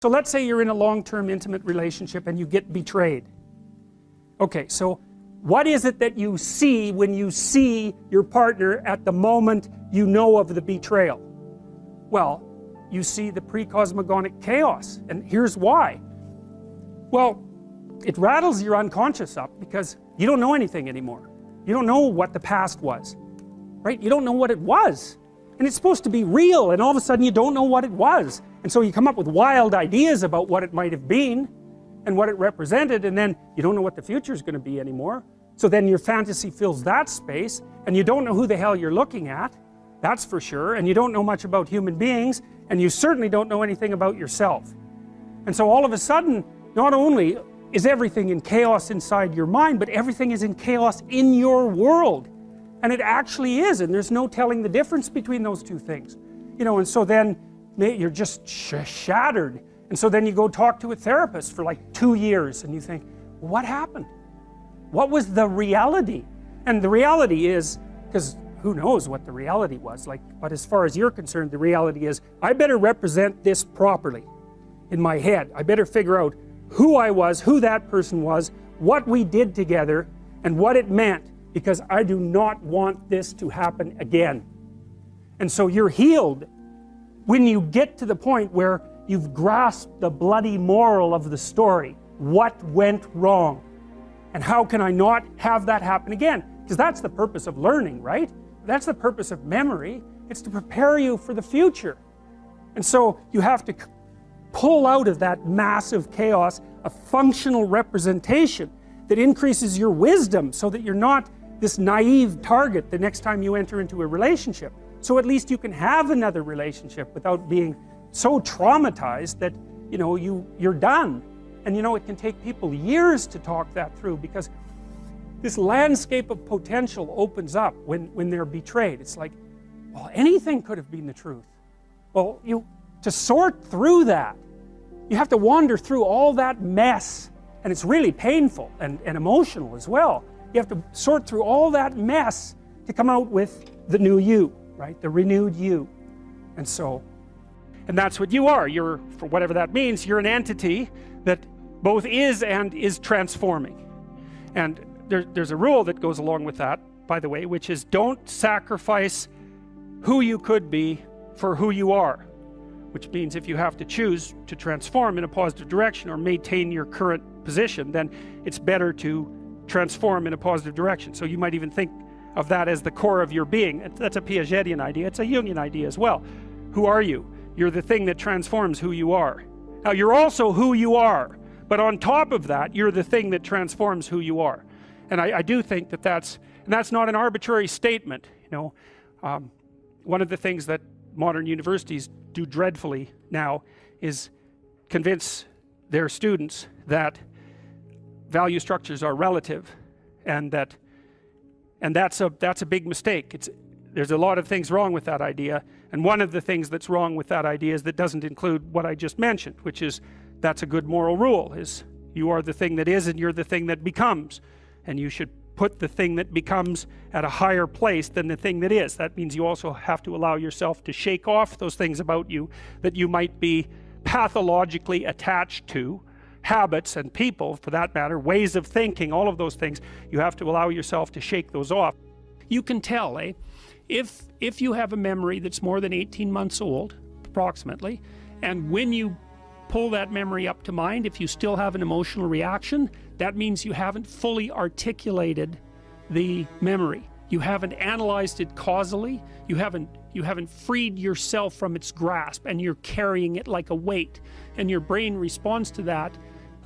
So let's say you're in a long-term intimate relationship and you get betrayed. Okay, so what is it that you see when you see your partner at the moment you know of the betrayal? Well, you see the pre-cosmogonic chaos, and here's why. Well, it rattles your unconscious up because you don't know anything anymore. You don't know what the past was, right? You don't know what it was, and it's supposed to be real, and all of a sudden you don't know what it was, and so you come up with wild ideas about what it might have been and what it represented, and then you don't know what the future is going to be anymore. So then your fantasy fills that space, and you don't know who the hell you're looking at, that's for sure, and you don't know much about human beings, and you certainly don't know anything about yourself. And so all of a sudden, not only is everything in chaos inside your mind, but everything is in chaos in your world. And it actually is, and there's no telling the difference between those two things. You know, and so then you're just shattered. And so then you go talk to a therapist for like 2 years, and you think, well, what happened? What was the reality? And the reality is, because who knows what the reality was, like, but as far as you're concerned, the reality is, I better represent this properly in my head. I better figure out who I was, who that person was, what we did together, and what it meant, because I do not want this to happen again. And so you're healed when you get to the point where you've grasped the bloody moral of the story. What went wrong? And how can I not have that happen again? Because that's the purpose of learning, right? That's the purpose of memory. It's to prepare you for the future. And so you have to pull out of that massive chaos a functional representation that increases your wisdom, so that you're not this naive target the next time you enter into a relationship. So at least you can have another relationship without being so traumatized that, you know, you're done. And you know, it can take people years to talk that through, because this landscape of potential opens up when they're betrayed. It's like, well, anything could have been the truth. Well, to sort through that, you have to wander through all that mess, and it's really painful and emotional as well. You have to sort through all that mess to come out with the new you, right? The renewed you. And so, and that's what you are. You're, for whatever that means, you're an entity that both is and is transforming. And there's a rule that goes along with that, by the way, which is don't sacrifice who you could be for who you are. Which means if you have to choose to transform in a positive direction or maintain your current position, then it's better to transform in a positive direction. So you might even think of that as the core of your being. That's a Piagetian idea. It's a Jungian idea as well. Who are you? You're the thing that transforms who you are. Now you're also who you are, but on top of that, you're the thing that transforms who you are. And I do think that that's not an arbitrary statement. You know, one of the things that modern universities do dreadfully now is convince their students that value structures are relative, and that's a big mistake. There's a lot of things wrong with that idea, and one of the things that's wrong with that idea is that doesn't include what I just mentioned, which is that's a good moral rule, is you are the thing that is and you're the thing that becomes, and you should put the thing that becomes at a higher place than the thing that is. That means you also have to allow yourself to shake off those things about you that you might be pathologically attached to, habits and people for that matter, ways of thinking, all of those things. You have to allow yourself to shake those off. You can tell, if you have a memory that's more than 18 months old, approximately, and when you pull that memory up to mind, if you still have an emotional reaction, that means you haven't fully articulated the memory. You haven't analyzed it causally. You haven't freed yourself from its grasp, and you're carrying it like a weight. And your brain responds to that,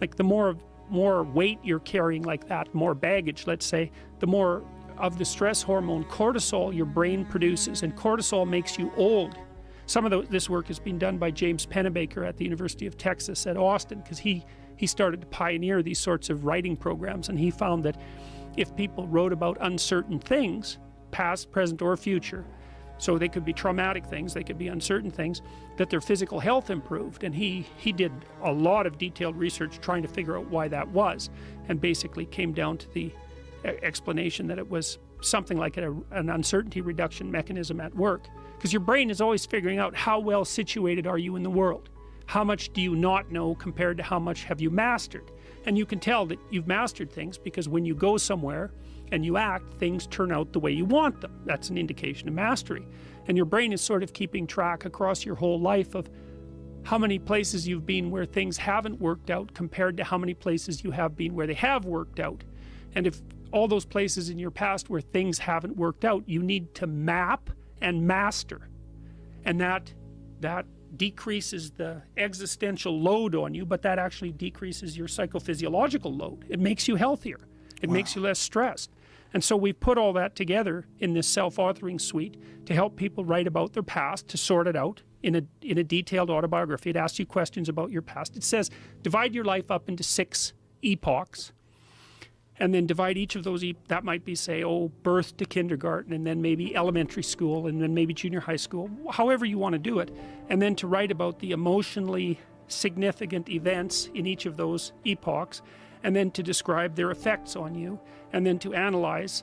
like the more weight you're carrying like that, more baggage, let's say, the more of the stress hormone cortisol your brain produces, and cortisol makes you old. Some of this work has been done by James Pennebaker at the University of Texas at Austin, because he started to pioneer these sorts of writing programs, and he found that if people wrote about uncertain things, past, present, or future, so they could be traumatic things, they could be uncertain things, that their physical health improved. And he did a lot of detailed research trying to figure out why that was, and basically came down to the explanation that it was something like an uncertainty reduction mechanism at work. Because your brain is always figuring out how well situated are you in the world. how much do you not know compared to how much have you mastered. And you can tell that you've mastered things because when you go somewhere and you act, things turn out the way you want them. That's an indication of mastery. And your brain is sort of keeping track across your whole life of how many places you've been where things haven't worked out compared to how many places you have been where they have worked out. And if all those places in your past where things haven't worked out, you need to map and master. And that decreases the existential load on you, but that actually decreases your psychophysiological load. It makes you healthier. It makes you less stressed. And so we've put all that together in this self-authoring suite to help people write about their past, to sort it out in a detailed autobiography. It asks you questions about your past. It says, divide your life up into 6 epochs, and then divide each of those, that might be, say, birth to kindergarten, and then maybe elementary school, and then maybe junior high school, however you want to do it, and then to write about the emotionally significant events in each of those epochs, and then to describe their effects on you, and then to analyze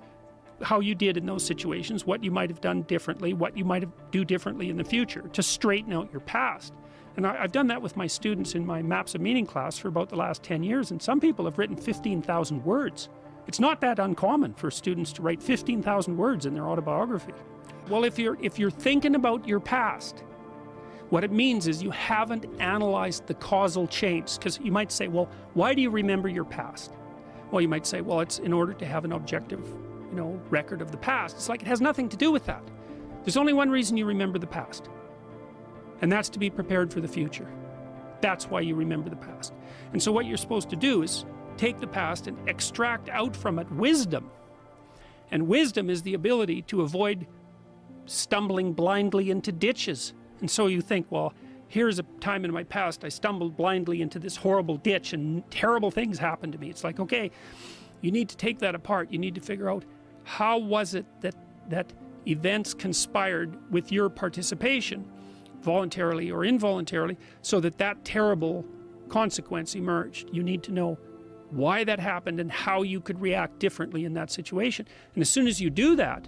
how you did in those situations, what you might have done differently, what you might do differently in the future, to straighten out your past. And I've done that with my students in my Maps of Meaning class for about the last 10 years, and some people have written 15,000 words. It's not that uncommon for students to write 15,000 words in their autobiography. Well, if you're thinking about your past, what it means is you haven't analyzed the causal chains. Because you might say, well, why do you remember your past? Well, you might say, well, it's in order to have an objective, record of the past. It's like it has nothing to do with that. There's only one reason you remember the past, and that's to be prepared for the future. That's why you remember the past. And so what you're supposed to do is take the past and extract out from it wisdom. And wisdom is the ability to avoid stumbling blindly into ditches. And so you think, well, here's a time in my past I stumbled blindly into this horrible ditch and terrible things happened to me. It's like, okay, you need to take that apart. You need to figure out, how was it that events conspired with your participation, voluntarily or involuntarily, so that terrible consequence emerged. You need to know why that happened and how you could react differently in that situation. And as soon as you do that,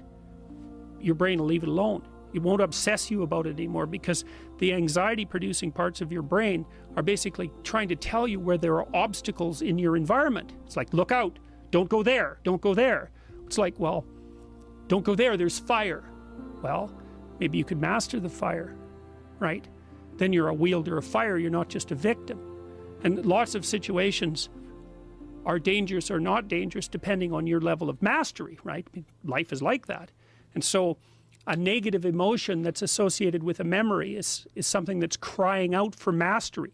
your brain will leave it alone. It won't obsess you about it anymore, because the anxiety producing parts of your brain are basically trying to tell you where there are obstacles in your environment. It's like, look out, don't go there, don't go there. It's like, well, don't go there, there's fire. Well, maybe you could master the fire, right? Then you're a wielder of fire, you're not just a victim. And lots of situations are dangerous or not dangerous depending on your level of mastery, right? Life is like that. And so a negative emotion that's associated with a memory is something that's crying out for mastery.